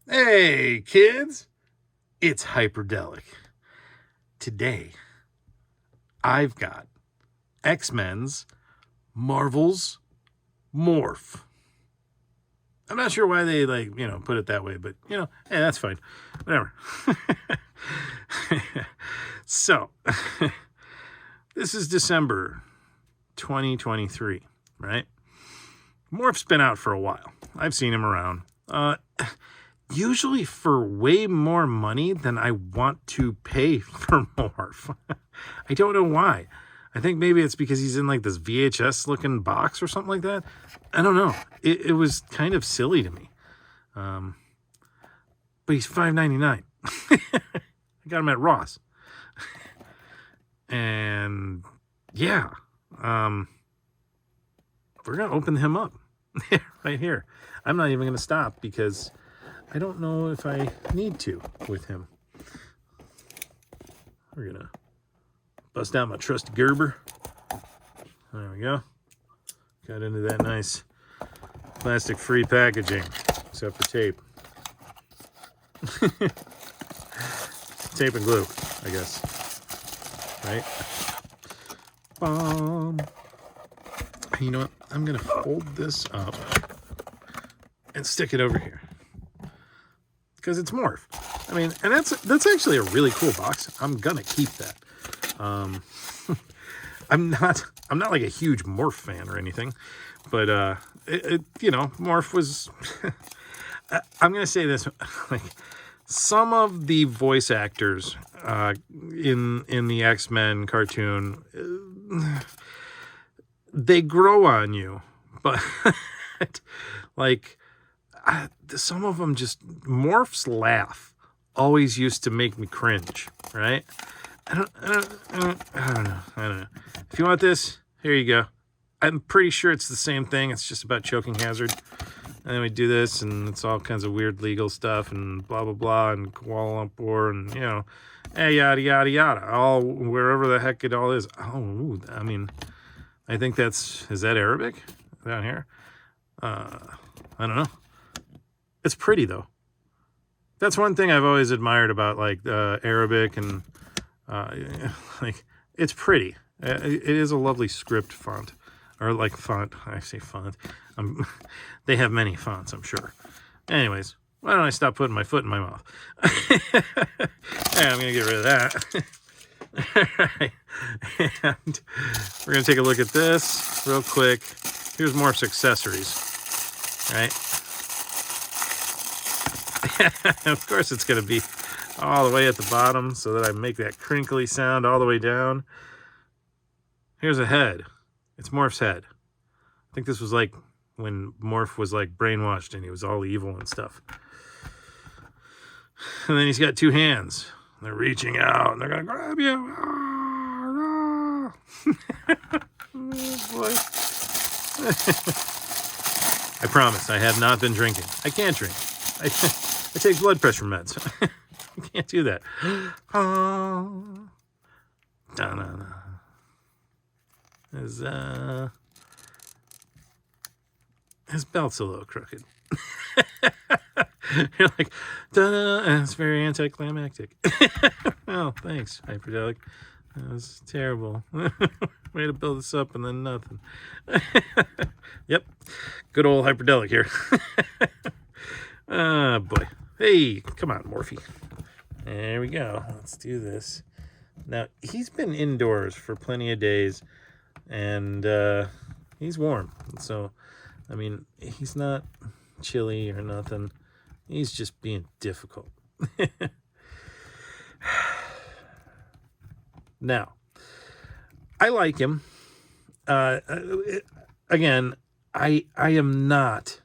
Hey, kids, it's Hyperdellic. Today, I've got X-Men's Marvel's Morph. I'm not sure why they, put it that way, but, hey, that's fine. Whatever. So, this is December 2023, right? Morph's been out for a while. I've seen him around. Usually for way more money than I want to pay for Morph. I don't know why. I think maybe it's because he's in like this VHS looking box or something like that. I don't know. It was kind of silly to me. But he's $5.99. I got him at Ross. And yeah, we're going to open him up right here. I'm not even going to stop because I don't know if I need to with him. We're going to bust out my trusty Gerber. There we go. Got into that nice plastic-free packaging, except for tape. Tape and glue, I guess. Right? You know what? I'm going to fold this up and stick it over here. Because it's Morph. I mean, and that's actually a really cool box. I'm gonna keep that. I'm not like a huge Morph fan or anything, but Morph was. I'm gonna say this: like some of the voice actors in the X-Men cartoon, they grow on you, but like. Some of them just Morph's laugh always used to make me cringe, right? I don't know. If you want this, here you go. I'm pretty sure it's the same thing. It's just about choking hazard. And then we do this, and it's all kinds of weird legal stuff, and blah blah blah, and Kuala Lumpur, and yada yada yada. All wherever the heck it all is. Oh, I mean, I think is that Arabic down here? I don't know. It's pretty though. That's one thing I've always admired about like Arabic and like it's pretty. It is a lovely script font, or like font. I say font. They have many fonts, I'm sure. Anyways, why don't I stop putting my foot in my mouth? Yeah, I'm gonna get rid of that. Alright. And we're gonna take a look at this real quick. Here's Morph's accessories. Right. Of course it's going to be all the way at the bottom so that I make that crinkly sound all the way down. Here's a head. It's Morph's head. I think this was like when Morph was like brainwashed and he was all evil and stuff. And then he's got two hands. They're reaching out and they're going to grab you. Oh, boy. I promise I have not been drinking. I can't drink. I take blood pressure meds. I can't do that. Oh. Da-na-na. His belt's a little crooked. You're like, da-na, and it's very anticlimactic. Oh, thanks, Hyperdellic. That was terrible. Way to build this up and then nothing. Yep. Good old Hyperdellic here. Oh, boy. Hey, come on, Morphe. There we go. Let's do this. Now, he's been indoors for plenty of days, and he's warm. So, I mean, he's not chilly or nothing. He's just being difficult. Now, I like him. Again, I'm not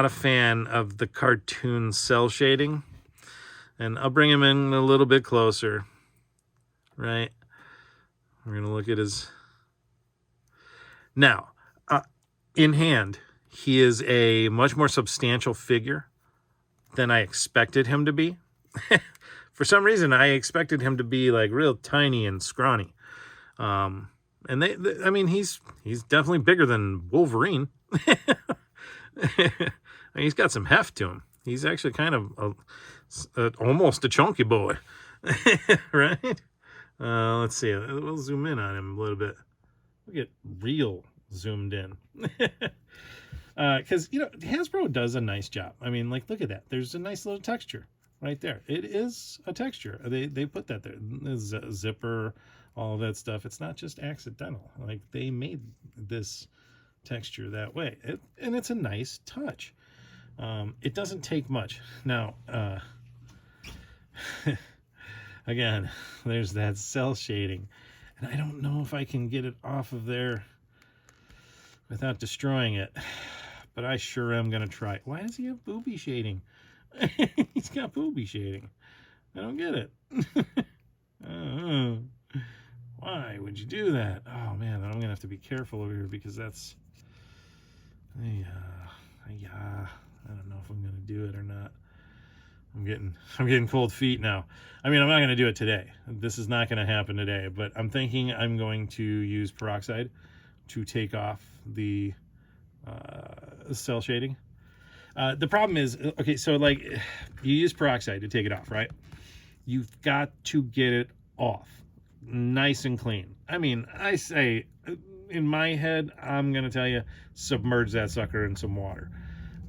a fan of the cartoon cell shading. And I'll bring him in a little bit closer. Right? We're going to look at his... Now, in hand, he is a much more substantial figure than I expected him to be. For some reason, I expected him to be like real tiny and scrawny. And I mean, he's definitely bigger than Wolverine. mean, he's got some heft to him. He's actually kind of almost a chunky boy, right? Let's see. We'll zoom in on him a little bit. We'll get real zoomed in. Because, you know, Hasbro does a nice job. I mean, like, look at that. There's a nice little texture right there. It is a texture. They put that there. There's a zipper, all of that stuff. It's not just accidental. Like, they made this texture that way. And it's a nice touch. It doesn't take much. Now, again, there's that cell shading. And I don't know if I can get it off of there without destroying it. But I sure am going to try. Why does he have booby shading? He's got booby shading. I don't get it. Why would you do that? Oh, man, I'm going to have to be careful over here because that's... I don't know if I'm going to do it or not. I'm getting cold feet now. I mean, I'm not going to do it today. This is not going to happen today. But I'm thinking I'm going to use peroxide to take off the cell shading. The problem is, okay, so like you use peroxide to take it off, right? You've got to get it off nice and clean. I mean, I say in my head, I'm going to tell you, submerge that sucker in some water.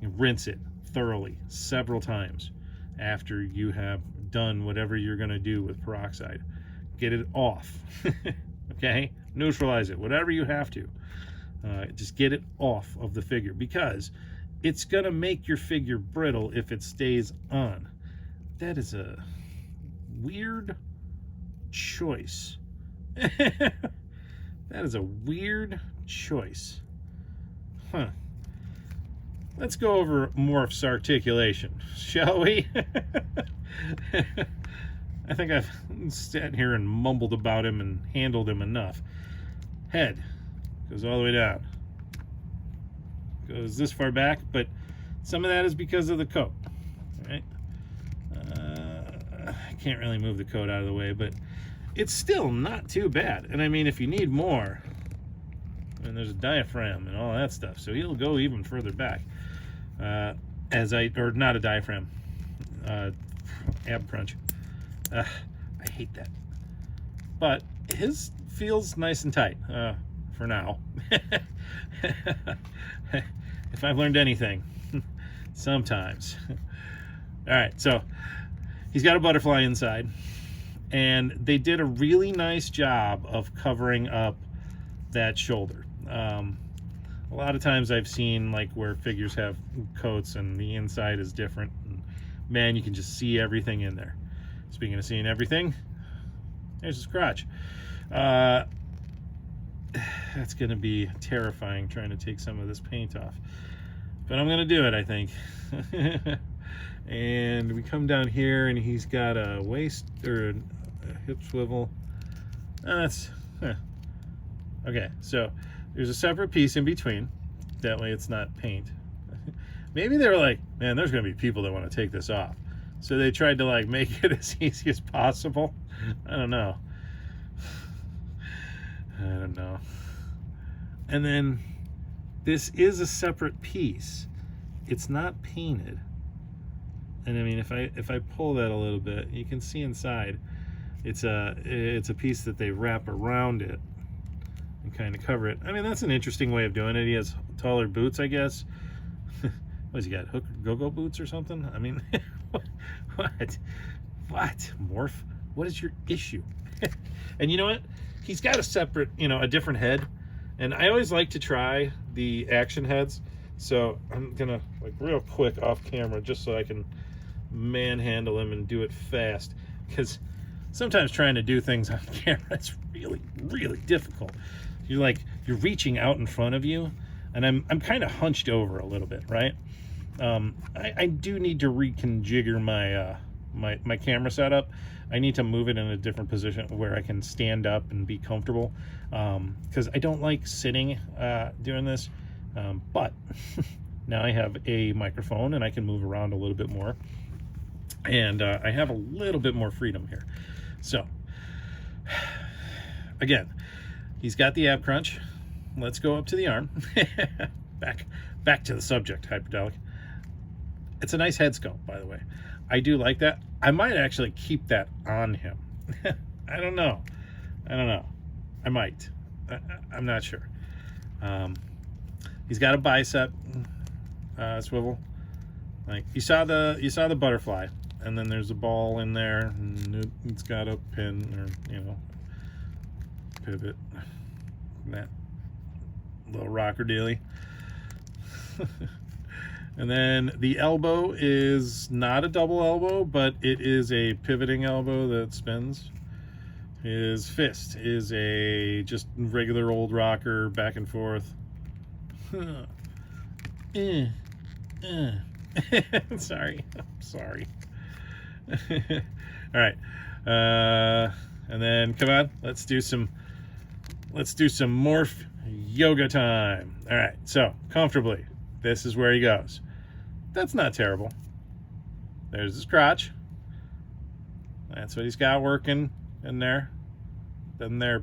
You rinse it thoroughly several times after you have done whatever you're going to do with peroxide. Get it off. Okay? Neutralize it, whatever you have to. Just get it off of the figure because it's going to make your figure brittle if it stays on. That is a weird choice. That is a weird choice. Huh. Let's go over Morph's articulation, shall we? I think I've sat here and mumbled about him and handled him enough. Head goes all the way down. Goes this far back, but some of that is because of the coat. Right? I can't really move the coat out of the way, but it's still not too bad. And I mean, if you need more, and there's a diaphragm and all that stuff, so he'll go even further back. Or not a diaphragm, ab crunch. I hate that. But his feels nice and tight for now. If I've learned anything, sometimes. All right, so he's got a butterfly inside, and they did a really nice job of covering up that shoulder. A lot of times I've seen like where figures have coats and the inside is different. And man, you can just see everything in there. Speaking of seeing everything, there's his crotch. That's going to be terrifying trying to take some of this paint off. But I'm going to do it, I think. And we come down here and he's got a waist or a hip swivel. Okay, so there's a separate piece in between. That way it's not paint. Maybe they were like, man, there's going to be people that want to take this off. So they tried to like make it as easy as possible. I don't know. And then this is a separate piece. It's not painted. And I mean, if I pull that a little bit, you can see inside. It's a piece that they wrap around it and kind of cover it. I mean, that's an interesting way of doing it. He has taller boots, I guess. What's he got? Hook go-go boots or something? I mean, what? Morph? What is your issue? And you know what? He's got a separate, a different head. And I always like to try the action heads. So I'm gonna, like, real quick off camera, just so I can manhandle him and do it fast. Because sometimes trying to do things on camera is really, really difficult. You're reaching out in front of you, and I'm kind of hunched over a little bit, right? I do need to reconfigure my camera setup. I need to move it in a different position where I can stand up and be comfortable, because I don't like sitting doing this. But now I have a microphone and I can move around a little bit more, and I have a little bit more freedom here. So again, he's got the ab crunch. Let's go up to the arm. back to the subject, Hyperdellic. It's a nice head sculpt, by the way. I do like that. I might actually keep that on him. I don't know. I might. I'm not sure. He's got a bicep swivel. Like you saw the butterfly, and then there's a ball in there, and it's got a pin or pivot. That little rocker dealy. And then the elbow is not a double elbow, but it is a pivoting elbow that spins. His fist is a just regular old rocker back and forth. Sorry. I'm sorry. All right. And then come on, let's do some morph yoga time. All right. So comfortably, this is where he goes. That's not terrible. There's his crotch. That's what he's got working in there. Then there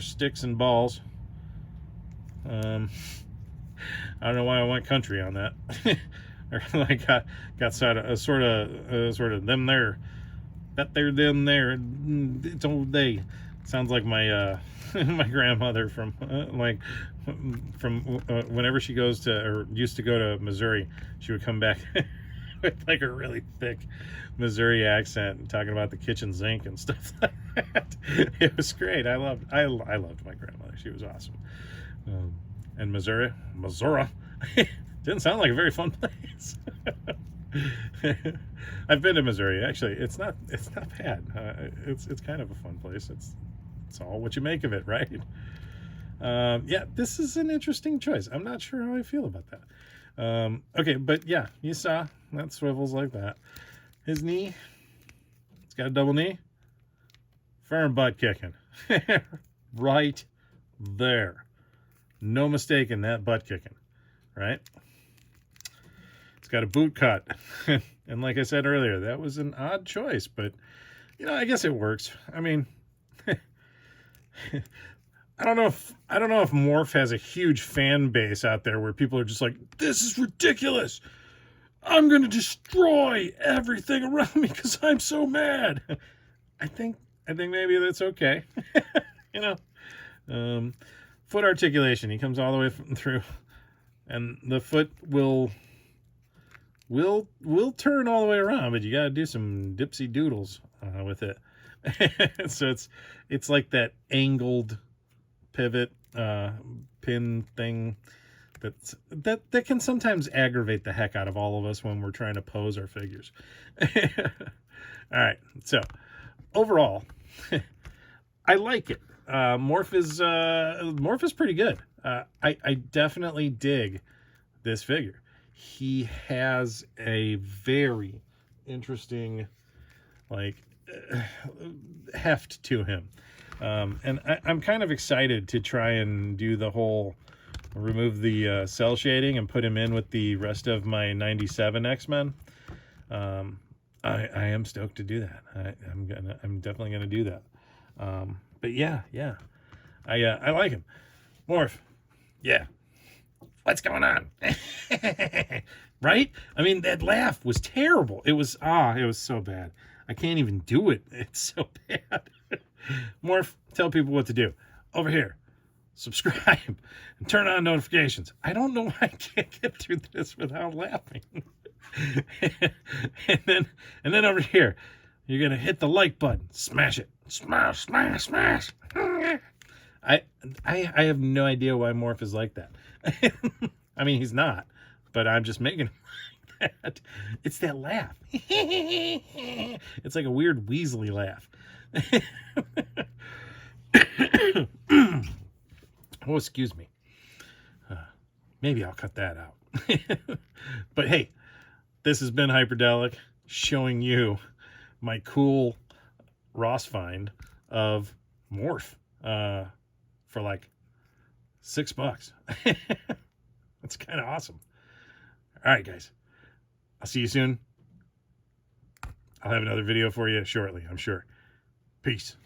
sticks and balls. I don't know why I went country on that. Or like got sort of them there, that they're them there. It's old they. Sounds like my my grandmother from whenever she goes to or used to go to Missouri, she would come back with like a really thick Missouri accent and talking about the kitchen sink and stuff like that. It was great. I loved my grandmother. She was awesome. And Missouri didn't sound like a very fun place. I've been to Missouri. Actually, it's not bad. It's kind of a fun place. It's all what you make of it, right? Yeah, this is an interesting choice. I'm not sure how I feel about that. Okay, but yeah, you saw that swivels like that. His knee, it's got a double knee. Firm butt kicking. Right there. No mistake in that butt kicking, right? It's got a boot cut. And like I said earlier, that was an odd choice, but I guess it works. I mean, I don't know if Morph has a huge fan base out there where people are just like, this is ridiculous. I'm going to destroy everything around me because I'm so mad. I think maybe that's okay. Foot articulation. He comes all the way through, and the foot will turn all the way around, but you got to do some dipsy doodles with it. So it's like that angled pivot pin thing that can sometimes aggravate the heck out of all of us when we're trying to pose our figures. All right, so overall, I like it. Morph is pretty good. I definitely dig this figure. He has a very interesting heft to him. And I'm kind of excited to try and do the whole remove the cell shading and put him in with the rest of my 97 X-Men. I am stoked to do that. I'm definitely gonna do that. But yeah, I like him. Morph, yeah. What's going on? Right? I mean, that laugh was terrible. It was so bad. I can't even do it. It's so bad. Morph, tell people what to do. Over here, subscribe and turn on notifications. I don't know why I can't get through this without laughing. and then over here, you're gonna hit the like button. Smash it. Smash. I have no idea why Morph is like that. I mean, he's not, but I'm just making him like that. It's that laugh. It's like a weird Weasley laugh. Oh, excuse me. Maybe I'll cut that out. But hey, this has been Hyperdellic, showing you my cool Ross find of Morph for like $6. That's kind of awesome. All right, guys. I'll see you soon. I'll have another video for you shortly, I'm sure. Peace.